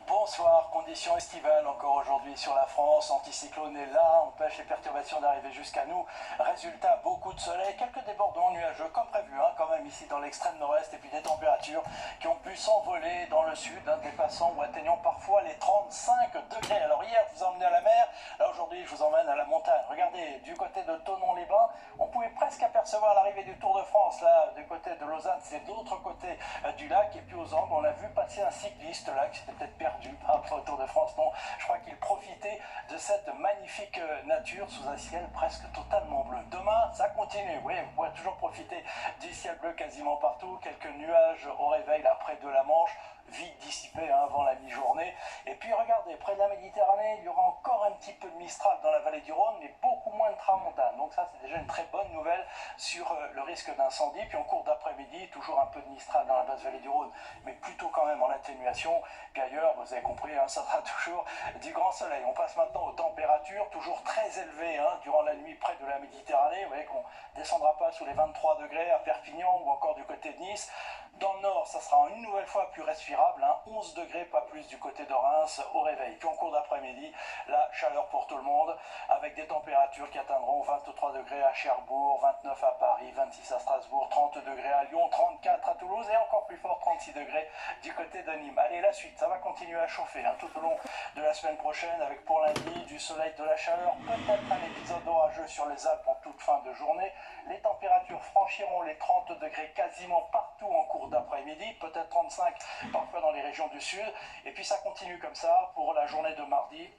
Bonsoir, conditions estivales encore aujourd'hui sur la France, anticyclone est là, empêche les perturbations d'arriver jusqu'à nous. Résultat, beaucoup de soleil, quelques débordements nuageux comme prévu, quand même ici dans l'extrême nord-est, et puis des températures qui ont pu s'envoler dans le sud, dépassant ou atteignant parfois les 35 degrés. Alors hier, je vous ai emmené à la mer, là aujourd'hui, je vous emmène à la montagne. Regardez, du côté de Thonon-les-Bains, on pouvait presque apercevoir l'arrivée du Tour de France, là, du côté de Lausanne, c'est de l'autre côté du lac, et puis aux angles, on a vu passer un cycliste là qui s'était peut-être perdu par rapport au Tour de France. Non, je crois qu'il profitait de cette magnifique nature sous un ciel presque totalement bleu. Demain, ça continue, oui, vous pourrez toujours profiter du ciel bleu quasiment partout, quelques nuages au réveil là près de la Manche, vite dissipés avant la mi-journée. Et puis regardez, près de la Méditerranée, il y aura encore un petit peu de Mistral dans la vallée du Rhône, mais beaucoup moins de tramontane. Donc ça, c'est déjà une très bonne nouvelle sur le risque d'incendie. Puis en cours d'après-midi, toujours un peu de Mistral dans la basse vallée du Rhône, mais plutôt quand même en atténuation. Puis ailleurs, vous avez compris, ça sera toujours du grand soleil. On passe maintenant aux températures, toujours très élevées durant la nuit près de la Méditerranée. Vous voyez qu'on ne descendra pas sous les 23 degrés à Perpignan ou encore du côté de Nice. Dans le nord, ça sera une nouvelle fois plus respirable, 11 degrés, pas plus du côté de Reims au réveil. Puis en cours d'après-midi, la chaleur pour tout le monde, avec des températures qui atteindront 23 degrés à Cherbourg, 29 à Paris, 26 à Strasbourg, 30 degrés à Lyon, 34 à Toulouse et encore plus fort, 36 degrés du côté de Nîmes. Allez, la suite, ça va continuer à chauffer tout au long de la semaine prochaine, avec pour lundi du soleil, de la chaleur, peut-être un épisode orageux sur les Alpes en toute fin de journée. Les températures franchiront les 30 degrés quasiment partout en cours d'après-midi, peut-être 35 parfois dans les régions du sud, et puis ça continue comme ça pour la journée de mardi.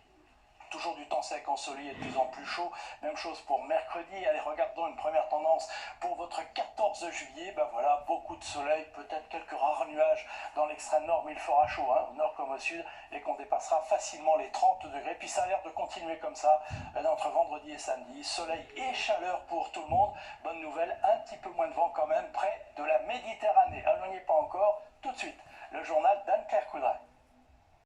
Toujours du temps sec, ensoleillé et de plus en plus chaud. Même chose pour mercredi. Allez, regardons une première tendance pour votre 14 juillet. Ben voilà, beaucoup de soleil, peut-être quelques rares nuages dans l'extrême nord, mais il fera chaud, au nord comme au sud, et qu'on dépassera facilement les 30 degrés. Puis ça a l'air de continuer comme ça entre vendredi et samedi. Soleil et chaleur pour tout le monde. Bonne nouvelle, un petit peu moins de vent quand même près de la